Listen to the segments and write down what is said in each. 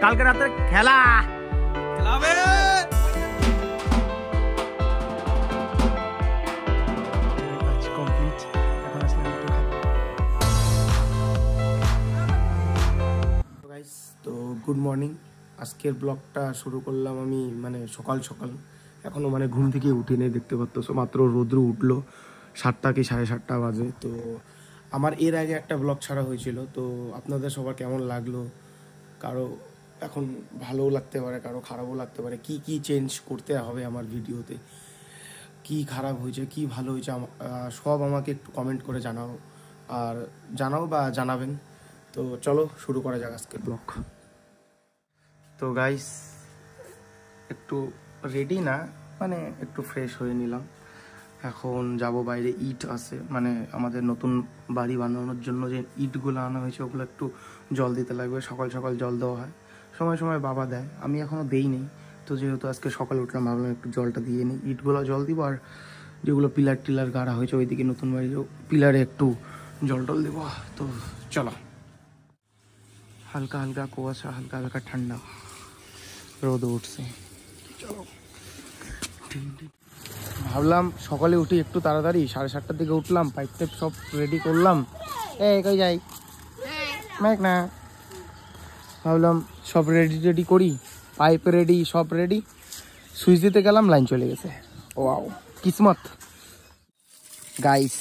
কালকে রাতে খেলা খেলাবে। তো গুড মর্নিং, আজকের ব্লগটা শুরু করলাম আমি মানে সকাল সকাল, এখনও মানে ঘুম থেকে উঠিনি, দেখতে পাচ্ছ মাত্র রোদ্র উঠলো, 7টা কি 7:30 বাজে। তো আমার এর আগে একটা ব্লগ ছাড়া হয়েছিল, তো আপনাদের সবার কেমন লাগলো, কারো এখন ভালোও লাগতে পারে, কারো খারাপও লাগতে পারে, কি কি চেঞ্জ করতে হবে আমার ভিডিওতে, কি খারাপ হয়েছে কি ভালো হয়েছে সব আমাকে একটু কমেন্ট করে জানাও, আর জানাও বা জানাবেন। তো চলো শুরু করা যাক আজকের ব্লগ। তো গাইস একটু রেডি না, মানে একটু ফ্রেশ হয়ে নিলাম, এখন যাব বাইরে। ইট আছে, মানে আমাদের নতুন বাড়ি বানানোর জন্য যে ইটগুলো আনা হয়েছে ওগুলো একটু জল দিতে লাগবে। সকাল সকাল জল দেওয়া হয়, সময় সময় বাবা দেয়, আমি এখনও দেই নেই। তো যেহেতু আজকে সকালে উঠলাম, ভাবলাম একটু জলটা দিয়ে নিই, ইটগুলো জল দিব, আর যেগুলো পিলার টিলার গাড়া হয়েছে ওইদিকে নতুন বাড়ির পিলারে একটু জল টল দেবো। তো চলো, হালকা হালকা কুয়াশা, হালকা হালকা ঠান্ডা, রোদ উঠছে, চলো। ভাবলাম সকালে উঠি একটু তাড়াতাড়ি, 7:30টার দিকে উঠলাম, পাইপ টাইপ সব রেডি করলাম। কই যাই মেঘ না, ভাবলাম সব রেডি করি, পাইপ রেডি, সব রেডি, সুইচ দিতে গেলাম, লাইন চলে গেছে। ওয়াও, কিসমত গাইস,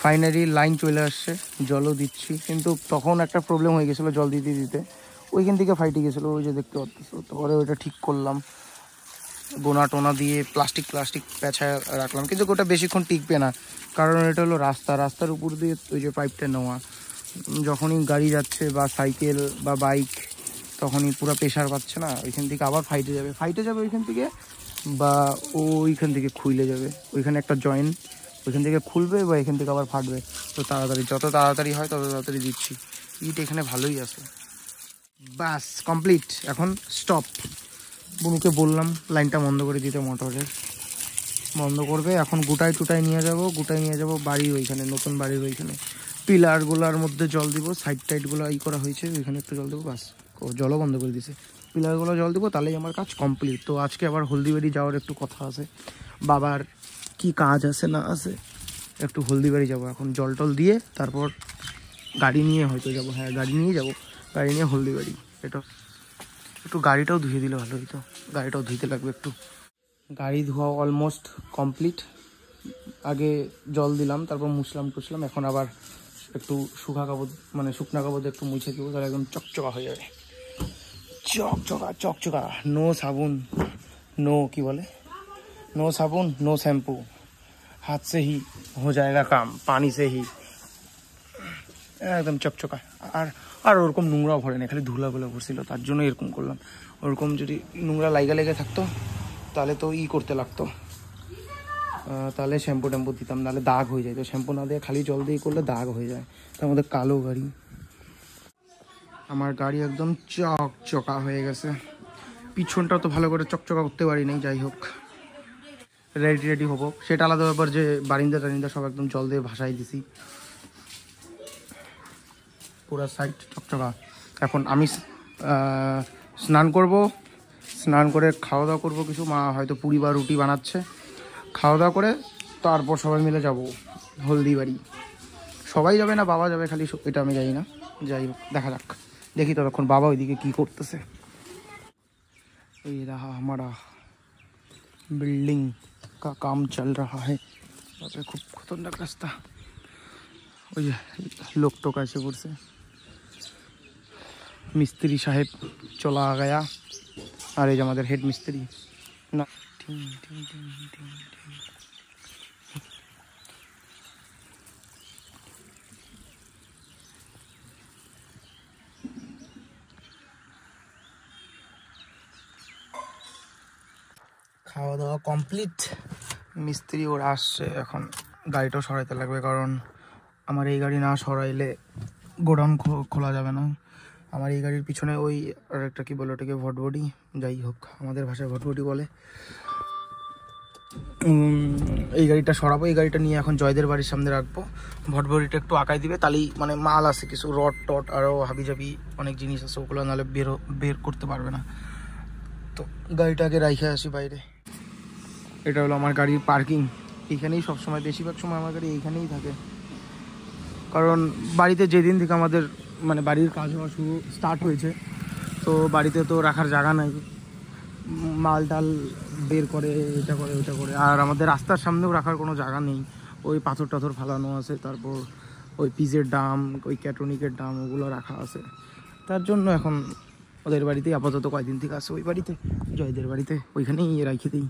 ফাইনালি লাইন চলে আসছে, জলও দিচ্ছি, কিন্তু তখন একটা প্রবলেম হয়ে গেছিলো জল দিতে দিতে, ওইখান থেকে ফাইটে গেছিলো, ওই যে দেখতে পাচ্ছ। তারপরে ওইটা ঠিক করলাম, গোনা টোনা দিয়ে প্লাস্টিক পেঁচায় রাখলাম, কিন্তু ওটা বেশিক্ষণ টিকবে না, কারণ এটা হলো রাস্তার উপর দিয়ে ওই যে পাইপটা নেওয়া, যখনই গাড়ি যাচ্ছে বা সাইকেল বা বাইক, তখনই পুরো প্রেশার পাচ্ছে না, ওইখান থেকে আবার ফাইটে যাবে ওইখান থেকে, বা ওইখান থেকে খুলে যাবে, ওইখানে একটা জয়েন্ট, ওইখান থেকে খুলবে বা এখান থেকে আবার ফাটবে। তো তাড়াতাড়ি, যত তাড়াতাড়ি হয় তত তাড়াতাড়ি দিচ্ছি। ইট এখানে ভালোই আছে, বাস কমপ্লিট, এখন স্টপ। বুনুকে বললাম লাইনটা বন্ধ করে দিতে, মোটরের বন্ধ করবে। এখন গুটায় নিয়ে যাব বাড়ির ওইখানে, নতুন বাড়ির ওইখানে পিলারগুলোর মধ্যে জল দিব, সাইড টাইডগুলো করা হয়েছে, ওইখানে একটু জল দেবো, বাস। জলও বন্ধ করে দিয়েছে, পিলারগুলো জল দেবো, তাহলেই আমার কাজ কমপ্লিট। তো আজকে আবার হলদিবাড়ি যাওয়ার একটু কথা আছে, বাবার কি কাজ আছে না আছে, একটু হলদিবাড়ি যাব। এখন জল টল দিয়ে তারপর গাড়ি নিয়ে হয়তো যাবো, হ্যাঁ গাড়ি নিয়ে হলদিবাড়ি। এটা একটু গাড়িটাও ধুয়ে দিলে ভালো হতো, গাড়িটাও ধুইতে লাগবে একটু। গাড়ি ধোয়া অলমোস্ট কমপ্লিট, আগে জল দিলাম, তারপর মুছলাম, এখন আবার একটু শুকনা কাপড় একটু মুছে দেবো, তাহলে একদম চকচকা হয়ে যাবে, চকচকা। নো সাবুন, নো साबुन नो शैम्पू, हाथ से ही हो जाएगा काम, पानी से ही একদম চকচকা। আর ওরকম নোংরাও ভরে না, খালি ধুলাগুলো ভরছিল, তার জন্য এরকম করলাম। ওরকম যদি নোংরা লেগে থাকতো তাহলে তো করতে লাগতো, তাহলে শ্যাম্পু ট্যাম্পু দিতাম, নাহলে দাগ হয়ে যায়। তো শ্যাম্পু না দিয়ে খালি জল দিয়ে করলে দাগ হয়ে যায়। তার মধ্যে কালো গাড়ি, আমার গাড়ি একদম চকচকা হয়ে গেছে। পিছনটা তো ভালো করে চকচকা করতে পারি নাই, যাই হোক রেডি হবো, সেটা আলাদা ব্যাপার। যে বারিন্দা টারিন্দা সব একদম জল দিয়ে ভাসাই দিছি, পুরো সাইড চকচকা। এখন আমি স্নান করে খাওয়া দাওয়া করবো, কিছু মা হয়তো পুরি বা রুটি বানাচ্ছে, খাওয়া দাওয়া করে তারপর সবাই মিলে যাব হলদিবাড়ি। সবাই যাবে না, বাবা যাবে খালি, এটা আমি জানি না, যাই হোক দেখা যাক। দেখি ততক্ষণ বাবা ওইদিকে কি করতেছে। এই रहा हमारा बिल्डिंग का काम चल रहा है, খুব খতরনাক রাস্তা। ওই যে লোক টোক এসে পড়ছে, মিস্ত্রি সাহেব চলা গয়া, আর এই যে আমাদের হেড মিস্ত্রি না। খাওয়া দাওয়া কমপ্লিট, মিস্ত্রি ওরা আসছে, এখন গাড়িটাও সরাইতে লাগবে, কারণ আমার এই গাড়ি না সরাইলে গোডাউন খোলা যাবে না। আমার এই গাড়ির পিছনে ওই আর একটা কি বলে ওটাকে ভটভটি, যাই হোক আমাদের ভাষায় ভটভটি বলে, এই গাড়িটা সরাবো, এই গাড়িটা নিয়ে এখন জয়দের বাড়ির সামনে রাখবো। ভটভরিটা একটু আঁকাই দিবে, তাহলেই মানে মাল আছে কিছু রড টট আরও হাবিজাবি অনেক জিনিস আছে, ওগুলো নাহলে বের করতে পারবে না। তো গাড়িটাকে রাইখে আসি বাইরে। এটা হলো আমার গাড়ির পার্কিং। এইখানেই সবসময়, বেশিরভাগ সময় আমার গাড়ি এইখানেই থাকে, কারণ বাড়িতে যেদিন থেকে আমাদের মানে বাড়ির কাজ হওয়া স্টার্ট হয়েছে, তো বাড়িতে তো রাখার জায়গা নাই, মাল টাল বের করে এটা করে ওটা করে। আর আমাদের রাস্তার সামনেও রাখার কোনো জায়গা নেই, ওই পাথর টাথর ফালানো আছে, তারপর ওই পিজের ডাম, ওই ক্যাট্রনিকের ডাম, ওগুলো রাখা আছে। তার জন্য এখন ওদের বাড়িতেই আপাতত কয়দিন থেকে আছে, ওই বাড়িতে জয়দের বাড়িতে, ওইখানেই রেখে দিই।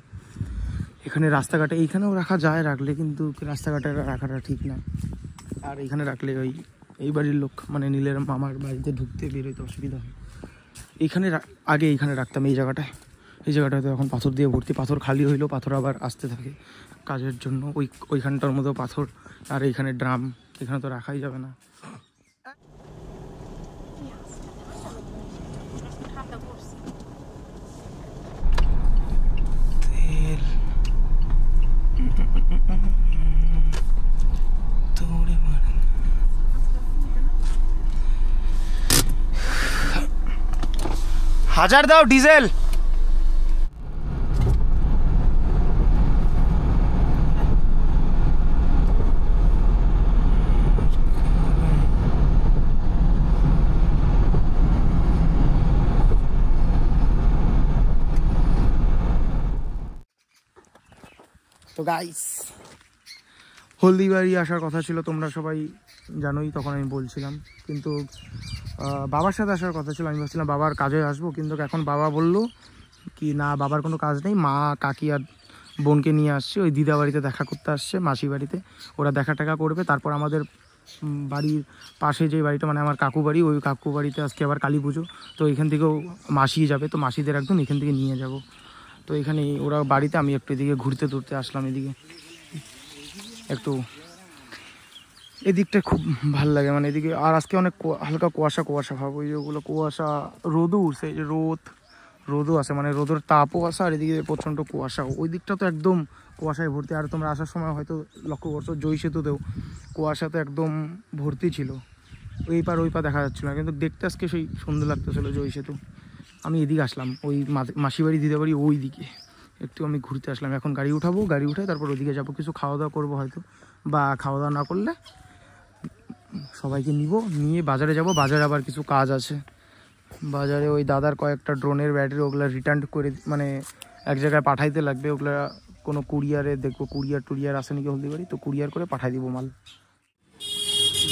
এখানে রাস্তাঘাটে এইখানেও রাখা যায় রাখলে, কিন্তু রাস্তাঘাটে রাখাটা ঠিক না। আর এইখানে রাখলে ওই এই বাড়ির লোক মানে নীলের মামার বাড়িতে ঢুকতে বেরোতে অসুবিধা হয়। এইখানে আগে এইখানে রাখতাম, এই জায়গাটায়। এই জায়গাটাতে এখন পাথর দিয়ে ভর্তি, পাথর খালি হইলেও পাথর আবার আসতে থাকে কাজের জন্য। ওইখানটার মধ্যেও পাথর, আর এইখানে ড্রাম, এখানে তো রাখাই যাবে না। হাজার দাও ডিজেল। তো গাইস, হলদিবাড়ি আসার কথা ছিল, তোমরা সবাই জানোই, তখন আমি বলছিলাম। কিন্তু বাবার সাথে আসার কথা ছিল, আমি ভাবছিলাম বাবার কাজে আসবো, কিন্তু এখন বাবা বললো কি না, বাবার কোনো কাজ নেই, মা কাকি আর বোনকে নিয়ে আসছে, ওই দিদা বাড়িতে দেখা করতে আসছে, মাসি বাড়িতে। ওরা দেখা টাকা করবে, তারপর আমাদের বাড়ির পাশে যে বাড়িটা মানে আমার কাকু বাড়ি, ওই কাকু বাড়িতে আজকে আবার কালী পুজো, তো এখান থেকেও মাসি যাবে, তো মাসিদের একদম এখান থেকে নিয়ে যাব। তো এখানে ওরা বাড়িতে, আমি একটু এদিকে ঘুরতে টুরতে আসলাম, এদিকে একটু, এদিকটা খুব ভাল লাগে মানে এদিকে। আর আজকে অনেক হালকা কুয়াশা কুয়াশা ভাব, ওই যেগুলো কুয়াশা, রোদও উঠছে, এই যে রোদও আছে, মানে রোদের তাপও আছে, আর এদিকে প্রচণ্ড কুয়াশা। ওই দিকটা তো একদম কুয়াশায় ভর্তি। আর তোমরা আসার সময় হয়তো লক্ষ্য করছো, জয় সেতুতেও কুয়াশা তো একদম ভর্তি ছিল, ওই পার ওই পার দেখা যাচ্ছিল না, কিন্তু দেখতে আজকে সেই সুন্দর লাগতেছিলো জয় সেতু। আমি এদিকে আসলাম, ওই মাসিবাড়ি দিদাবাড়ি ওই দিকে একটু আমি ঘুরতে আসলাম। এখন গাড়ি উঠাবো, গাড়ি উঠে তারপর ওইদিকে যাবো, কিছু খাওয়া দাওয়া করবো হয়তো, বা খাওয়া দাওয়া না করলে সবাইকে নিয়ে বাজারে যাব। বাজারে আবার কিছু কাজ আছে, বাজারে ওই দাদার কয়েকটা ড্রোনের ব্যাটারি, ওগুলো রিটার্ন করে মানে এক জায়গায় পাঠাইতে লাগবে, ওগুলো কোনো কুরিয়ারে দেখবো, কুরিয়ার আসে নাকি হলদিবাড়ি, তো কুরিয়ার করে পাঠাই দিব মাল।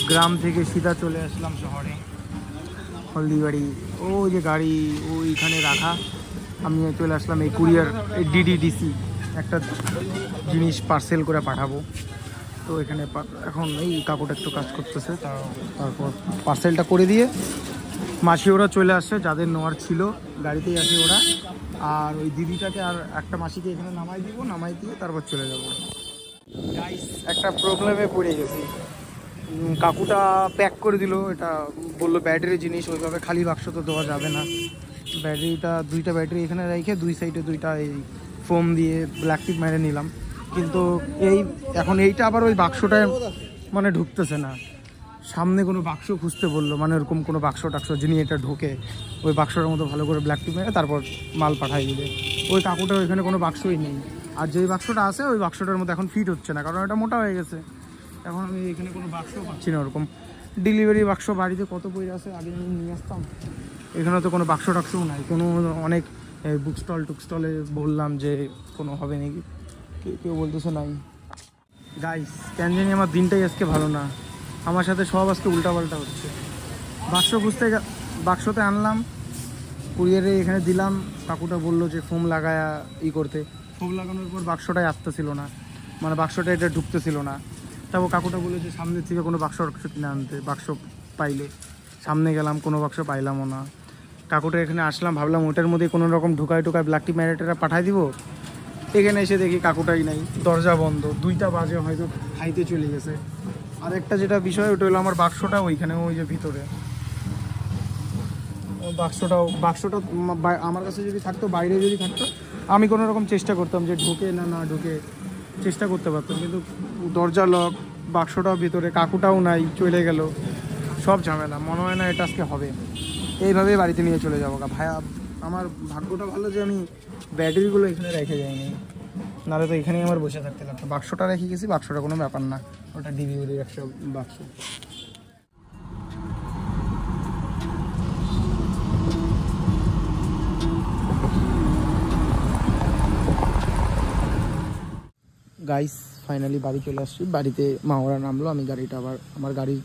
গ্রাম থেকে সিধা চলে আসলাম শহরে, হলদিবাড়ি। ওই যে গাড়ি ওইখানে রাখা, আমি চলে আসলাম এই কুরিয়ার, এই ডিডিডিসি একটা জিনিস পার্সেল করে পাঠাবো। তো এখানে এখন এই কাকুটা একটু কাজ করতেছে, তারপর পার্সেলটা করে দিয়ে মাসি ওরা চলে আসছে, যাদের নেওয়ার ছিল গাড়িতেই আসে ওরা। আর ওই দিদিটাকে আর একটা মাসিকে এখানে নামাই দিব, নামাই দিয়ে তারপর চলে যাব। একটা প্রবলেমে পড়ে গেছি, কাকুটা প্যাক করে দিল, এটা বললো ব্যাটারি জিনিস, ওইভাবে খালি বাক্স তো দেওয়া যাবে না। ব্যাটারিটা, দুইটা ব্যাটারি এখানে রেখে দুই সাইডে দুইটা এই ফোম দিয়ে ব্ল্যাক টিপ মেরে নিলাম, কিন্তু এখন এইটা আবার ওই বাক্সটায় মানে ঢুকতেছে না। সামনে কোনো বাক্স খুঁজতে বললো, মানে ওরকম কোনো বাক্স টাক্স যিনি এটা ঢোকে, ওই বাক্সটার মতো ভালো করে ব্ল্যাক টিপ মেরে তারপর মাল পাঠাই দিবে। ওই কাকুটার ওইখানে কোনো বাক্সই নেই, আর যেই বাক্সটা আছে ওই বাক্সটার মধ্যে এখন ফিট হচ্ছে না, কারণ এটা মোটা হয়ে গেছে। এখন আমি এখানে কোনো বাক্সও পাচ্ছি না, ওরকম ডেলিভারি বাক্স বাড়িতে কত বই আছে, আগে আমি নিয়ে আসতাম। এখানে তো কোনো বাক্স টাক্সও নাই, কোনো অনেক বুক স্টল টুক স্টলে বললাম যে কোনো হবে নাকি, কেউ বলতেছে নাই। গাইস, কেন জানি আমার দিনটাই আজকে ভালো না, আমার সাথে সব আজকে উল্টাপাল্টা হচ্ছে। বাক্সতে আনলাম, কুরিয়ারে এখানে দিলাম, কাকুটা বললো যে ফোম লাগায়া করতে, ফোম লাগানোর পর বাক্সটাই আসতেছিল না, মানে বাক্সটা এটা ঢুকতেছিল না। তারপর কাকুটা বললো যে সামনের থেকে কোনো বাক্স কিনে আনতে, বাক্স পাইলে। সামনে গেলাম, কোনো বাক্স পাইলামও না। কাকুটা এখানে আসলাম, ভাবলাম ওটার মধ্যে কোনো রকম ঢুকায় ব্ল্যাক টি ম্যারেটেরা পাঠাই দিব। এখানে এসে দেখি কাকুটাই নাই, দরজা বন্ধ, 2টা বাজে, হয়তো খাইতে চলে গেছে। আরেকটা যেটা বিষয়, ওটা হলো আমার বাক্সটা ওইখানে, ওই যে ভিতরে বাক্সটা আমার কাছে যদি থাকতো, বাইরে যদি থাকতো আমি কোনো রকম চেষ্টা করতাম যে ঢুকে না ঢুকে চেষ্টা করতে পারতাম, কিন্তু দরজা লক, বাক্সটাও ভিতরে, কাকুটাও নাই, চলে গেল, সব ঝামেলা। মনে হয় না এটা আজকে হবে। এইভাবেই বাড়িতে নিয়ে চলে যাবো ভাইয়া। আমার ভাগ্যটা ভালো যে আমি ব্যাটারিগুলো এখানে রেখে যাইনি, নাহলে তো এখানেই আমার বসে থাকতে লাগতো। বাক্সটা রেখে গেছি, বাক্সটা কোনো ব্যাপার না, ওটা ডিবিউরির একটা বাক্স। গাইস ফাইনালি বাড়ি চলে আসছি। বাড়িতে মা ওরা নামলো, আমি গাড়িটা আবার আমার গাড়ি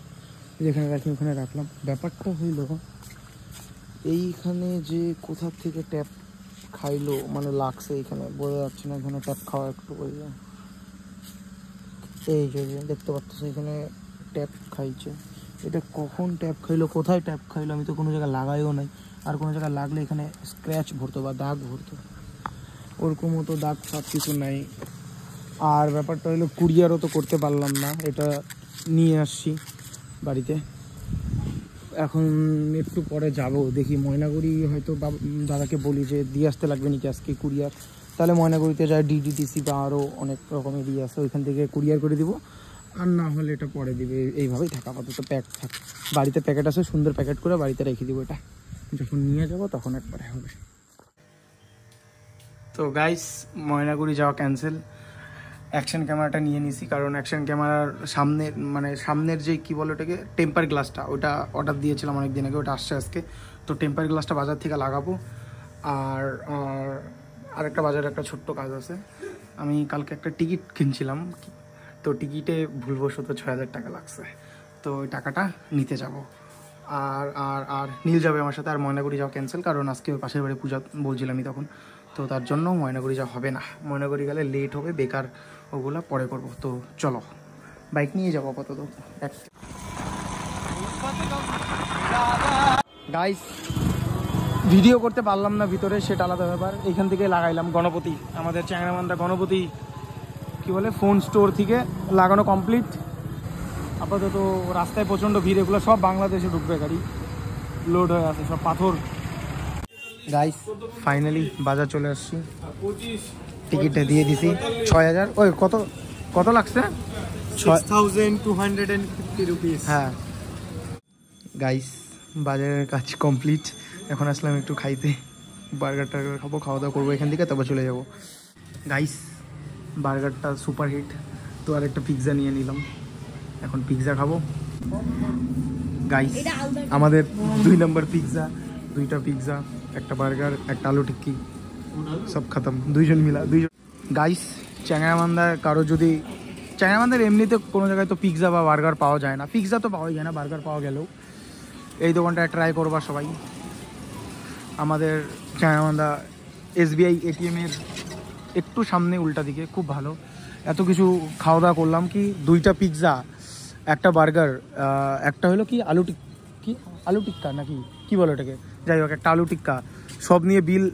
যেখানে রাখি ওখানে রাখলাম। ব্যাপারটা হইল এইখানে যে কোথা থেকে ট্যাপ খাইলো মানে লাগছে, এখানে বোঝা যাচ্ছে না, এখানে ট্যাপ খাওয়া একটু করে। এই যে দেখতে পাচ্ছ এখানে ট্যাপ খাইছে, এটা কখন ট্যাপ খাইলো, কোথায় ট্যাপ খাইলো আমি তো কোনো জায়গায় লাগাইও নাই। আর কোনো জায়গায় লাগলে এখানে স্ক্র্যাচ ভরতো বা দাগ ভরতো, ওরকম মতো দাগ সব কিছু নাই। আর ব্যাপারটা হলো কুরিয়ারও তো করতে পারলাম না, এটা নিয়ে আসছি বাড়িতে। এখন একটু পরে যাব, দেখি ময়নাগুড়ি হয়তো দাদাকে বলি যে দিয়ে আসতে লাগবে নাকি আজকে কুরিয়ার, তাহলে ময়নাগুড়িতে যায় ডিডিটিসি বা আরও অনেক রকমের আছে, ওইখান থেকে কুরিয়ার করে দিব। আর না হলে এটা পরে দিবে, এইভাবেই থাকা আপাতত প্যাক থাক। বাড়িতে প্যাকেট আছে, সুন্দর প্যাকেট করে বাড়িতে রেখে দিব, এটা যখন নিয়ে যাব তখন একবারে হবে। তো গাইস ময়নাগুড়ি যাওয়া ক্যান্সেল। অ্যাকশন ক্যামেরাটা নিয়ে নিছি, কারণ অ্যাকশন ক্যামেরার সামনের সামনের যে কী বলে ওটাকে টেম্পার গ্লাসটা, ওটা অর্ডার দিয়েছিলাম অনেক দিন আগে, ওটা আসছে আজকে। তো টেম্পার গ্লাসটা বাজার থেকে লাগাবো। আর আরেকটা বাজারে একটা ছোট্ট কাজ আছে, আমি কালকে একটা টিকিট কিনছিলাম, তো টিকিটে ভুলবশত 6,000 টাকা লাগছে, তো ওই টাকাটা নিতে যাব। আর আর আর নীল যাবে আমার সাথে। আর ময়নাগুড়ি যাওয়া ক্যান্সেল, কারণ আজকে ওই পাশের বাড়ি পূজা বলছিলাম আমি তখন, তো তার জন্য ময়নাগুড়ি যাওয়া হবে না। ময়নাগুড়ি গেলে লেট হবে, বেকার, ওগুলা পরে করব। তো চলো বাইক নিয়ে যাবো আপাতত। গাইস ভিডিও করতে পারলাম না ভিতরে, সেটা আলাদা ব্যাপার। এইখান থেকে লাগাইলাম গণপতি, আমাদের চ্যাংরামান্দা গণপতি কি বলে ফোন স্টোর থেকে লাগানো কমপ্লিট। আপাতত রাস্তায় প্রচণ্ড ভিড়, এগুলো সব বাংলাদেশে ঢুকবে গাড়ি, লোড হয়ে আছে সব পাথর। গাইস ফাইনালি বাজার চলে আসছি, টিকিটটা দিয়ে দিছি 6,000। ওই কত কত লাগছে? 6,250 রুপিস। হ্যাঁ গাইস বাজারের কাজ কমপ্লিট, এখন আসলাম একটু খাইতে, বার্গার টার্গার খাবো, খাওয়া দাওয়া করবো এখান থেকে, তারপর চলে যাবো। গাইস বার্গারটা সুপার হিট, তো আর একটা পিৎজা নিয়ে নিলাম, এখন পিৎজা খাবো। গাইস আমাদের 2 নম্বর পিৎজা, 2টা পিৎজা, একটা বার্গার, একটা আলু টিক্কি, সব খতম, 2জন মিলা 2জন। গাইস চ্যাংরামান্দার কারো যদি, চ্যাংরামান্দার এমনিতে কোনো জায়গায় তো পিৎজা বা বার্গার পাওয়া যায় না, পিৎজা তো পাওয়াই যায় না, বার্গার পাওয়া গেলেও এই দোকানটা ট্রাই করবা সবাই। আমাদের চ্যাংরামান্দা SBI ATM-এর একটু সামনে উল্টা দিকে, খুব ভালো। এত কিছু খাওয়া দাওয়া করলাম, কি 2টা পিৎজা, একটা বার্গার, একটা হলো কি আলু টিক্কা নাকি কি বলো ওটাকে, যাই হোক একটা আলু টিক্কা, সব নিয়ে বিল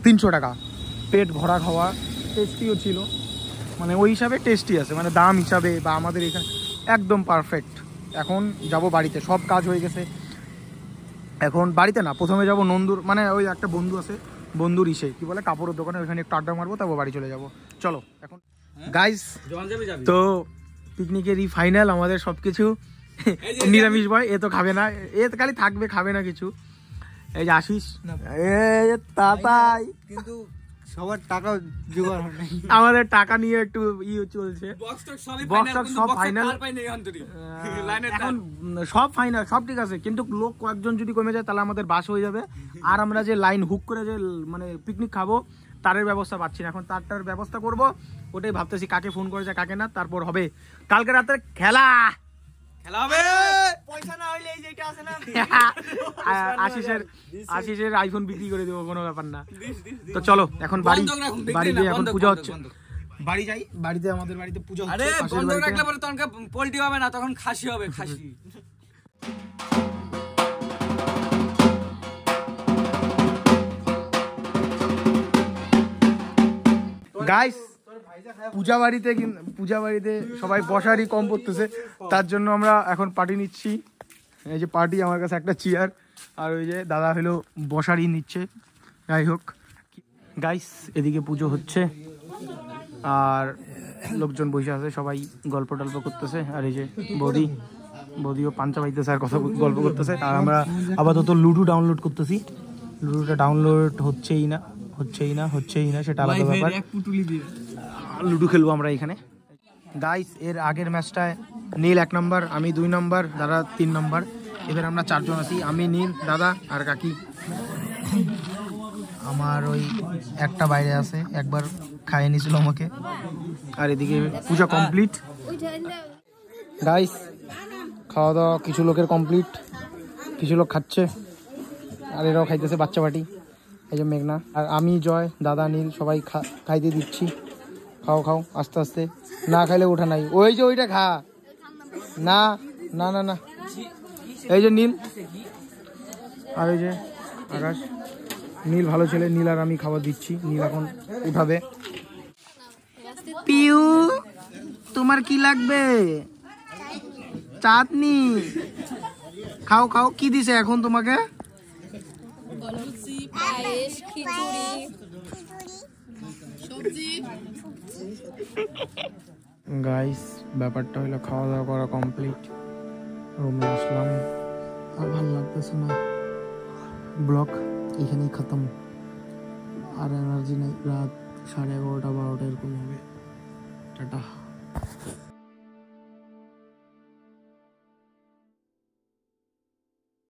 300 টাকা। পেট ভরা খাওয়া, টেস্টিও ছিল, মানে ওই হিসাবে টেস্টি আছে, মানে দাম হিসাবে বা আমাদের এখানে একদম পারফেক্ট। এখন যাব বাড়িতে, সব কাজ হয়ে গেছে। এখন বাড়িতে না, প্রথমে যাব নন্দুর, মানে ওই একটা বন্ধু আছে, বন্ধুর কি বলে কাপড়ের দোকানে, ওইখানে একটু আড্ডা মারবো, তারপর বাড়ি চলে যাব। চলো এখন গাইস, তো পিকনিকেরই ফাইনাল আমাদের সব কিছু। নিরামিষ বয়, এ তো খাবে না, এ তো খালি থাকবে, খাবে না কিছু। এই যে আশিস, তাই কিন্তু সবার টাকা জোগাড় হয় নাই, আমাদের টাকা নিয়ে একটু চলছে, সব ফাইনাল, এখন সব ফাইনাল, সব ঠিক আছে, কিন্তু লোক কয়েকজন যদি কমে যায় তাহলে আমাদের বাস হয়ে যাবে। আর আমরা যে লাইন হুক করে যে মানে পিকনিক খাবো, তারের ব্যবস্থা পাচ্ছি না, এখন তারটার ব্যবস্থা করব, ওটাই ভাবতেছি, কাকে ফোন করে যায় কাকে না। তারপর হবে কালকে রাতে খেলা হবে, পয়সা না হইলে এই যেটা আছে না, আশিসের আইফোন বিক্রি করে দেবো, কোনো ব্যাপার না। তো চলো এখন বাড়ি গিয়ে, এখন পূজা হচ্ছে, বাড়ি যাই, বাড়িতে আমাদের বাড়িতে পূজা হচ্ছে। আরে বন্ধ রাখলে পরে তখন পোল্ট্রি হবে না, তখন খাসি হবে, খাসি। গাইস পূজা বাড়িতে সবাই বসারই কম পড়তেছে, তার জন্য আমরা এখন পার্টি নিচ্ছি। এই যে পার্টি, আমার কাছে একটা চেয়ার, আর ওই যে দাদা হলো বসারই নিচ্ছে। যাই হোক গাইস এদিকে পুজো হচ্ছে আর লোকজন বসে আছে, সবাই গল্প টল্প করতেছে। আর এই যে বৌদিও পাঞ্চা পাইতেছে আর কথা গল্প করতেছে। আর আমরা আপাতত লুডো ডাউনলোড করতেছি। লুডোটা ডাউনলোড হচ্ছেই না সেটা আলাদা ব্যাপার। লুডো খেলবো আমরা এখানে। গাইস এর আগের ম্যাচটায় নীল 1 নম্বর, আমি 2 নম্বর, দাদা 3 নম্বর। এবার আমরা 4 জন আছি, আমি, নীল, দাদা আর কাকি। আমার ওই একটা বাইরে আছে, একবার খাইয়ে নিয়েছিল আমাকে। আর এদিকে পূজা কমপ্লিট। গাইস খাওয়া দাওয়া কিছু লোকের কমপ্লিট, কিছু লোক খাচ্ছে আর এরাও খাইতেছে বাচ্চা বাটি। এই যে মেঘনা আর আমি, জয়, দাদা, নীল সবাই খাইতে দিচ্ছি। খাও আস্তে আস্তে, না খাইলে ওঠা নাই। ওই যে ওইটা খা না না না না। এই যে নীল আর এই যে আকাশ। নীল ভালো ছেলে, নীল আর আমি খাবার দিচ্ছি। নীল এখন উঠাবে। পিউ তোমার কি লাগবে? চাটনি খাও। কি দিছে এখন তোমাকে? গাইস ব্যাপারটা হলো খাওয়া দাওয়া করা কমপ্লিট, রুমে আসলাম। আর ভালো লাগতেছে না, ব্লগ এখানেই খতম। আর এনার্জি নেই, রাত 11:30 12টা এরকম হবে। টাটা।